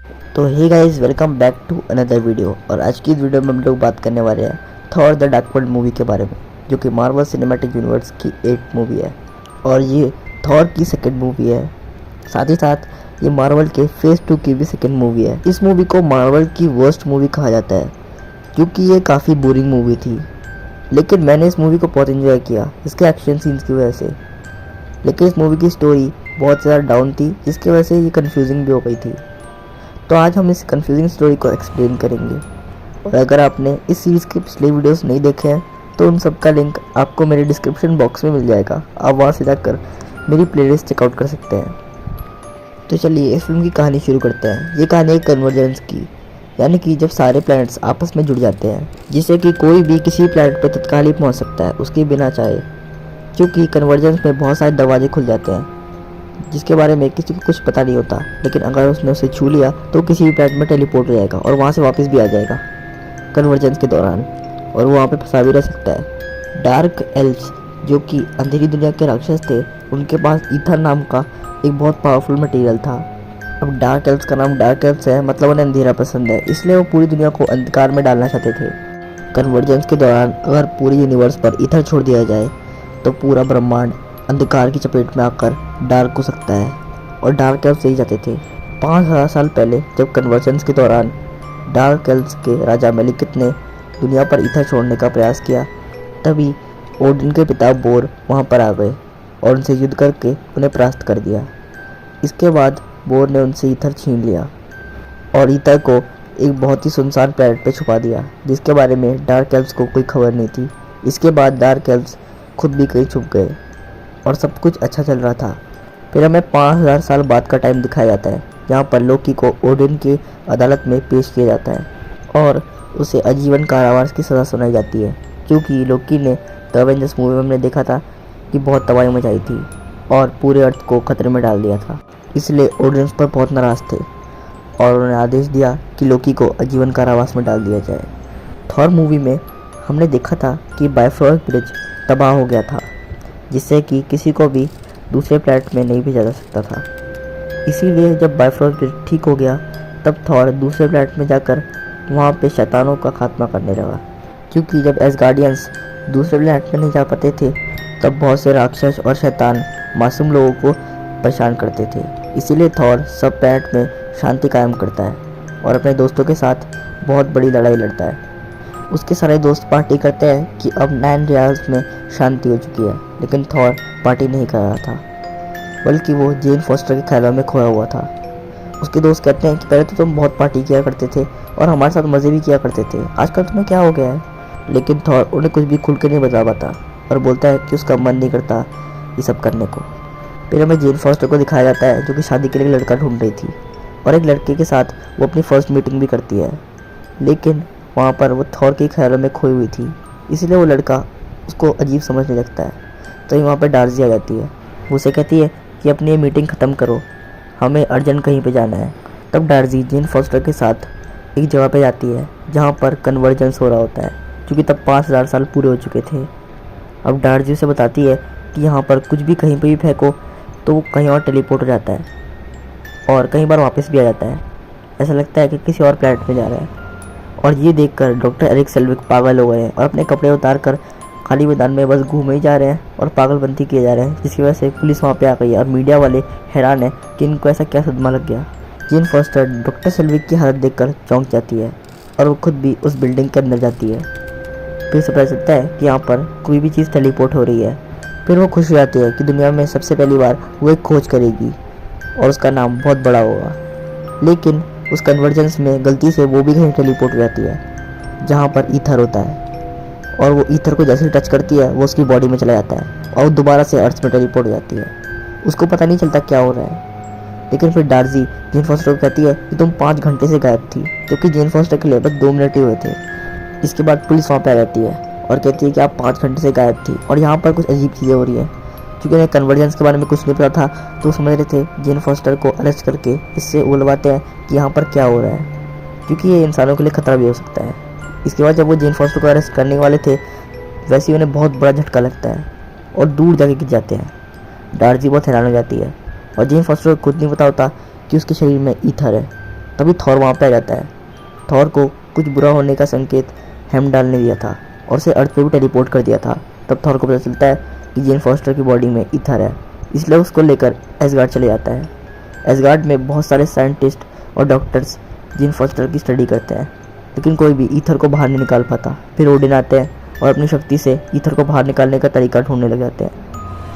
तो hey guys, welcome back to another video. और आज की इस वीडियो में हम लोग बात करने वाले हैं Thor the dark world movie के बारे में, जो कि मार्वल सिनेमैटिक यूनिवर्स की 8th मूवी है और ये थॉर की सेकंड मूवी है। साथ ही साथ ये मार्वल के फेज 2 की भी सेकंड मूवी है। इस मूवी को मार्वल की वर्स्ट मूवी कहा जाता है क्योंकि ये काफ़ी बोरिंग मूवी थी, लेकिन मैंने इस मूवी को बहुत इन्जॉय किया इसके एक्शन सीन्स की वजह से। लेकिन इस मूवी की स्टोरी बहुत ज़्यादा डाउन थी, जिसकी वजह से ये कन्फ्यूजिंग भी हो गई थी। तो आज हम इस कंफ्यूजिंग स्टोरी को एक्सप्लेन करेंगे। और अगर आपने इस सीरीज़ के पिछले वीडियोस नहीं देखे हैं तो उन सब का लिंक आपको मेरे डिस्क्रिप्शन बॉक्स में मिल जाएगा, आप वहाँ से जाकर मेरी प्लेलिस्ट चेकआउट कर सकते हैं। तो चलिए इस फिल्म की कहानी शुरू करते हैं। ये कहानी है कन्वर्जेंस की, यानी कि जब सारे प्लैनेट्स आपस में जुड़ जाते हैं, जिससे कि कोई भी किसी प्लैनेट पर तत्काल ही पहुँच सकता है उसके बिना चाहे। क्योंकि कन्वर्जेंस में बहुत सारे दरवाजे खुल जाते हैं जिसके बारे में किसी को कुछ पता नहीं होता, लेकिन अगर उसने उसे छू लिया तो किसी भी प्लैनेट में टेलीपोर्ट हो जाएगा और वहाँ से वापस भी आ जाएगा कन्वर्जेंस के दौरान, और वो वहाँ पे फंसा भी रह सकता है। डार्क एल्व्स, जो कि अंधेरी दुनिया के राक्षस थे, उनके पास ईथर नाम का एक बहुत पावरफुल मटेरियल था। अब डार्क एल्व्स का नाम डार्क एल्व्स है, मतलब उन्हें अंधेरा पसंद है, इसलिए वो पूरी दुनिया को अंधकार में डालना चाहते थे। कन्वर्जेंस के दौरान अगर पूरी यूनिवर्स पर ईथर छोड़ दिया जाए तो पूरा ब्रह्मांड अंधकार की चपेट में आकर डार्क हो सकता है, और डार्क एल्व्स यही चाहते थे। 5000 साल पहले जब कन्वर्जेंस के दौरान डार्क एल्व्स के राजा मेलिकित ने दुनिया पर ईथर छोड़ने का प्रयास किया, तभी ओडिन के पिता बोर वहां पर आ गए और उनसे युद्ध करके उन्हें परास्त कर दिया। इसके बाद बोर ने उनसे ईथर छीन लिया और ईथर को एक बहुत ही सुनसान प्लैनेट पर छुपा दिया, जिसके बारे में डार्क एल्व्स को कोई खबर नहीं थी। इसके बाद डार्क एल्व्स खुद भी कहीं छुप गए और सब कुछ अच्छा चल रहा था। फिर हमें 5000 साल बाद का टाइम दिखाया जाता है, जहाँ पर लोकी को ओडिन की अदालत में पेश किया जाता है और उसे आजीवन कारावास की सज़ा सुनाई जाती है, क्योंकि लोकी ने द एवेंजर्स मूवी में हमने देखा था कि बहुत तबाही मचाई थी और पूरे अर्थ को खतरे में डाल दिया था। इसलिए ओडिन पर बहुत नाराज थे और उन्होंने आदेश दिया कि लोकी को आजीवन कारावास में डाल दिया जाए। थॉर मूवी में हमने देखा था कि बाइफरोस्ट ब्रिज तबाह हो गया था, जिससे कि किसी को भी दूसरे प्लैनेट में नहीं भेजा जा सकता था। इसीलिए जब बाइफरोस्ट ब्रिज ठीक हो गया, तब थॉर दूसरे प्लैनेट में जाकर वहाँ पे शैतानों का खात्मा करने लगा। क्योंकि जब एसगार्डियंस दूसरे प्लैनेट में नहीं जा पाते थे, तब बहुत से राक्षस और शैतान मासूम लोगों को परेशान करते थे। इसीलिए थॉर सब प्लैनेट में शांति कायम करता है और अपने दोस्तों के साथ बहुत बड़ी लड़ाई लड़ता है। उसके सारे दोस्त पार्टी करते हैं कि अब 9 रियाल्स में शांति हो चुकी है, लेकिन थॉर पार्टी नहीं कर रहा था, बल्कि वो जेन फॉस्टर के ख्यालों में खोया हुआ था। उसके दोस्त कहते हैं कि पहले तो तुम बहुत पार्टी किया करते थे और हमारे साथ मज़े भी किया करते थे, आजकल तुम्हें क्या हो गया है। लेकिन थॉर उन्हें कुछ भी खुल के नहीं बता पाता और बोलता है कि उसका मन नहीं करता ये सब करने को। फिर हमें जेन फॉस्टर को दिखाया जाता है, जो कि शादी के लिए लड़का ढूंढ रही थी और एक लड़के के साथ वो अपनी फर्स्ट मीटिंग भी करती है, लेकिन वहाँ पर वो थॉर के ख्यालों में खोई हुई थी, इसलिए वो लड़का उसको अजीब समझने लगता है। तो वहाँ पर डार्सी आ जाती है, वो उसे कहती है कि अपनी ये मीटिंग ख़त्म करो, हमें अर्जेंट कहीं पे जाना है। तब डार्सी जेन फॉस्टर के साथ एक जगह पे जाती है जहाँ पर कन्वर्जेंस हो रहा होता है, क्योंकि तब 5000 साल पूरे हो चुके थे। अब डार्सी उसे बताती है कि यहाँ पर कुछ भी कहीं पर भी फेंको तो वो कहीं और टेलीपोर्ट हो जाता है और कई बार वापस भी आ जाता है। ऐसा लगता है कि किसी और प्लैनेट में जा रहा है। और ये देखकर डॉक्टर एरिक सेल्विक पागल हो गए हैं और अपने कपड़े उतार कर खाली मैदान में बस घूमे ही जा रहे हैं और पागलपंती किए जा रहे हैं, जिसकी वजह से पुलिस वहाँ पे आ गई है और मीडिया वाले हैरान है कि इनको ऐसा क्या सदमा लग गया। जेन फॉस्टर डॉक्टर सेल्विक की हालत देखकर चौंक जाती है और वो खुद भी उस बिल्डिंग के अंदर जाती है। फिर से पता चलता है कि यहाँ पर कोई भी चीज़ टेलीपोर्ट हो रही है। फिर वो खुश हो जाती है कि दुनिया में सबसे पहली बार वो एक खोज करेगी और उसका नाम बहुत बड़ा होगा। लेकिन उस कन्वर्जेंस में गलती से वो भी कहीं टेलीपोर्ट हो जाती है जहाँ पर ईथर होता है, और वो ईथर को जैसे ही टच करती है वो उसकी बॉडी में चला जाता है और दोबारा से अर्थ में टेलीपोर्ट हो जाती है। उसको पता नहीं चलता क्या हो रहा है। लेकिन फिर डार्सी जेन फॉस्टर को कहती है कि तुम 5 घंटे से गायब थी, क्योंकि जेन फॉस्टर के लिए बस 2 मिनट ही हुए थे। इसके बाद पुलिस वहाँ पर आ जाती है और कहती है कि आप 5 घंटे से गायब थी और यहाँ पर कुछ अजीब चीज़ें हो रही है। क्योंकि उन्हें कन्वर्जेंस के बारे में कुछ नहीं पता था, तो समझ रहे थे जेन फॉस्टर को अरेस्ट करके इससे उगलवाते हैं कि यहाँ पर क्या हो रहा है, क्योंकि ये इंसानों के लिए खतरा भी हो सकता है। इसके बाद जब वो जेन फॉस्टर को अरेस्ट करने वाले थे, वैसे ही उन्हें बहुत बड़ा झटका लगता है और दूर जाके गिर जाते हैं। डार्सी बहुत हैरान हो जाती है और जेन फॉस्टर को खुद नहीं पता होता कि उसके शरीर में ईथर है, तभी थॉर वहाँ पे आ जाता है। थॉर को कुछ बुरा होने का संकेत हेमडाल ने दिया था और उसे अर्थ पे भी टेलीपोर्ट कर दिया था। तब थॉर को पता चलता है कि जेन फॉस्टर की बॉडी में ईथर है, इसलिए उसको लेकर एसगार्ड चले जाता है। एसगार्ड में बहुत सारे साइंटिस्ट और डॉक्टर्स जेन फॉस्टर की स्टडी करते हैं, लेकिन कोई भी ईथर को बाहर नहीं निकाल पाता। फिर ओडिन आते हैं और अपनी शक्ति से ईथर को बाहर निकालने का तरीका ढूंढने लग जाते हैं।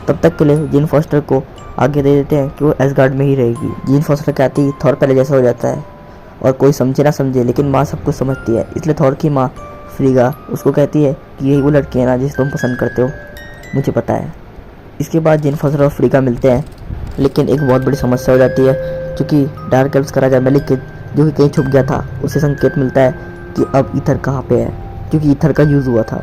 तब तक के लिए जेन फॉस्टर को आगे दे देते हैं कि वो एसगार्ड में ही रहेगी। जेन फॉस्टर के आते ही थॉर पहले जैसा हो जाता है और कोई समझे ना समझे लेकिन माँ सब कुछ समझती है, इसलिए थॉर की माँ फ्रीगा उसको कहती है कि यही वो लड़की है ना जिसे तुम पसंद करते हो, मुझे पता है। इसके बाद जेन फॉस्टर और फ्रीगा मिलते हैं, लेकिन एक बहुत बड़ी समस्या हो जाती है क्योंकि डार्क एल्व्स का राजा मेलिकित जो कि कहीं छुप गया था, उसे संकेत मिलता है कि अब ईथर कहाँ पे है, क्योंकि ईथर का यूज़ हुआ था।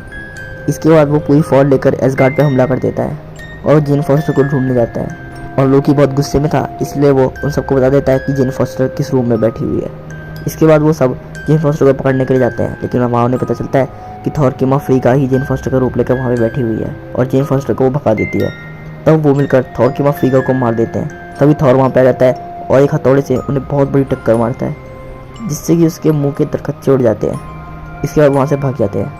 इसके बाद वो पूरी फौज लेकर एसगार्ड पे हमला कर देता है और जेन फॉस्टर को ढूंढने जाता है। और लोकी बहुत गुस्से में था, इसलिए वो उन सबको बता देता है कि जेन फॉस्टर किस रूम में बैठी हुई है। इसके बाद वो सब जेन फॉस्टर को पकड़ने के लिए जाते हैं, लेकिन वहाँ उन्हें पता चलता है कि थॉर की माँ फ्रीगा ही जेन फॉस्टर का रूप लेकर वहाँ पे बैठी हुई है और जेन फॉस्टर को वो भगा देती है। तब वो मिलकर थॉर की माँ फ्रीगा को मार देते हैं। तभी थॉर वहाँ पे आ जाता है और एक हथौड़े से उन्हें बहुत बड़ी टक्कर मारता है, जिससे कि उसके मुंह के तरकच्चे उड़ जाते हैं। इसके बाद वहाँ से भाग जाते हैं।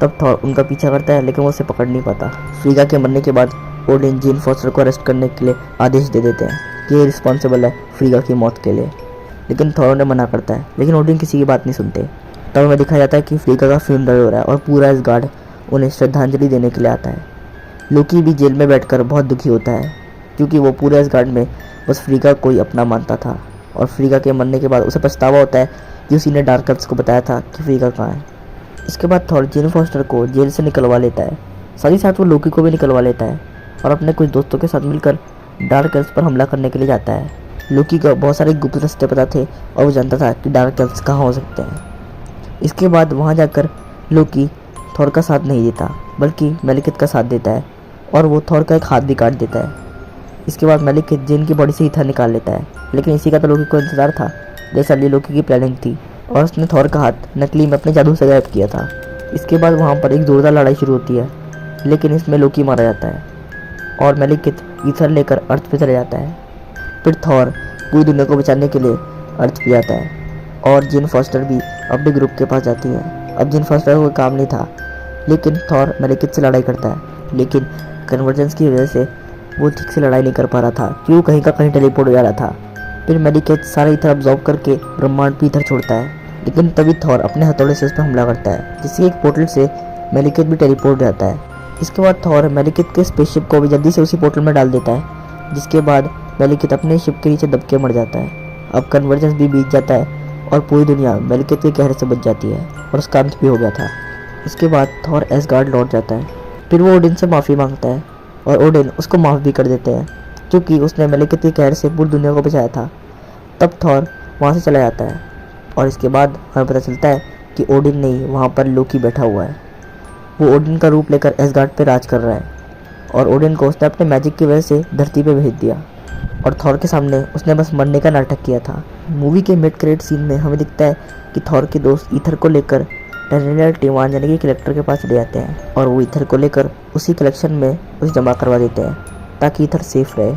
तब थॉर उनका पीछा करता है, लेकिन वो उसे पकड़ नहीं पाता। फ्रीगा के मरने के बाद ओडिन जेन फॉस्टर को अरेस्ट करने के लिए आदेश दे देते हैं कि ये रिस्पॉन्सिबल है फ्रीगा की मौत के लिए, लेकिन थॉर उन्हें मना करता है, लेकिन ओडिन किसी की बात नहीं सुनते। तब हमें दिखाया जाता है कि फ्रीगा का फ्यूनरल हो रहा है और पूरा एसगार्ड उन्हें श्रद्धांजलि देने के लिए आता है। लोकी भी जेल में बैठकर बहुत दुखी होता है, क्योंकि वो पूरे एसगार्ड में बस फ्रीगा को ही अपना मानता था और फ्रीगा के मरने के बाद उसे पछतावा होता है कि उसी ने डार्क एल्व्स को बताया था कि फ्रीगा कहाँ है। इसके बाद थॉर जेन फॉस्टर को जेल से निकलवा लेता है, साथ ही साथ वो लोकी को भी निकलवा लेता है और अपने कुछ दोस्तों के साथ मिलकर डार्क एल्व्स पर हमला करने के लिए जाता है। लोकी को बहुत सारे गुप्त रास्ते पता थे और वो जानता था कि डार्क एल्व्स कहाँ हो सकते हैं। इसके बाद वहाँ जाकर लोकी थॉर का साथ नहीं देता, बल्कि मेलिकित का साथ देता है और वो थॉर का एक हाथ भी काट देता है। इसके बाद मेलिकित जेन की बॉडी से ईथर निकाल लेता है, लेकिन इसी का तो लोकी को इंतजार था, जैसा लोकी की प्लानिंग थी, और उसने थॉर का हाथ नकली में अपने जादू से गायब किया था। इसके बाद वहाँ पर एक जोरदार लड़ाई शुरू होती है, लेकिन इसमें लोकी मारा जाता है और मेलिकित ईथर लेकर अर्थ पे चले जाता है। फिर थॉर पूरी दुनिया को बचाने के लिए अर्थ पे जाता है और जेन फॉस्टर भी अपने ग्रुप के पास जाती है। अब जेन फॉस्टर को कोई काम नहीं था, लेकिन थॉर मेलिकित से लड़ाई करता है, लेकिन कन्वर्जेंस की वजह से वो ठीक से लड़ाई नहीं कर पा रहा था, क्यों कहीं का कहीं टेलीपोर्ट हो जा रहा था। फिर मेलिकित सारा ईथर अब्जॉर्ब करके ब्रह्मांड पे ईथर छोड़ता है, लेकिन तभी थॉर अपने हथौड़े से उस पर हमला करता है, जिससे एक पोर्टल से मेलिकित भी टेलीपोर्ट हो जाता है। इसके बाद थॉर मेलिकित के स्पेसशिप को भी जल्दी से उसी पोर्टल में डाल देता है, जिसके बाद मेलिकित अपने शिप के नीचे दब के मर जाता है। अब कन्वर्जेंस भी बीत जाता है और पूरी दुनिया मेलिकित के कहर से बच जाती है और उसका अंत भी हो गया था। इसके बाद थॉर एसगार्ड लौट जाता है। फिर वो ओडिन से माफ़ी मांगता है और ओडिन उसको माफ़ भी कर देते हैं, क्योंकि उसने मेलिकित के कहर से पूरी दुनिया को बचाया था। तब थॉर वहाँ से चला जाता है और इसके बाद हमें पता चलता है कि ओडिन नहीं, वहाँ पर लोकी बैठा हुआ है। वो ओडिन का रूप लेकर एसगार्ड पे राज कर रहा है और ओडिन को उसने अपने मैजिक की वजह से धरती पे भेज दिया और थॉर के सामने उसने बस मरने का नाटक किया था। मूवी के मिड क्रेडिट सीन में हमें दिखता है कि थॉर के दोस्त ईथर को लेकर टेरिनियल टिवान यानी कि कलेक्टर के पास ले जाते हैं और वो ईथर को लेकर उसी कलेक्शन में उसे जमा करवा देते हैं ताकि ईथर सेफ रहे।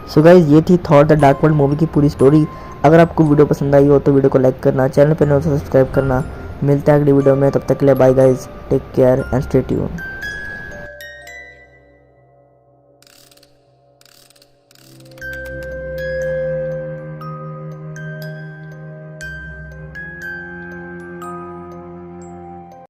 सो गाइस, ये थी Thor the dark world movie की पूरी स्टोरी। अगर आपको वीडियो पसंद आई हो तो वीडियो को लाइक करना, चैनल पर नए हो तो सब्सक्राइब करना। मिलते हैं अगली वीडियो में, तब तक के लिए bye guys, take care and stay tuned.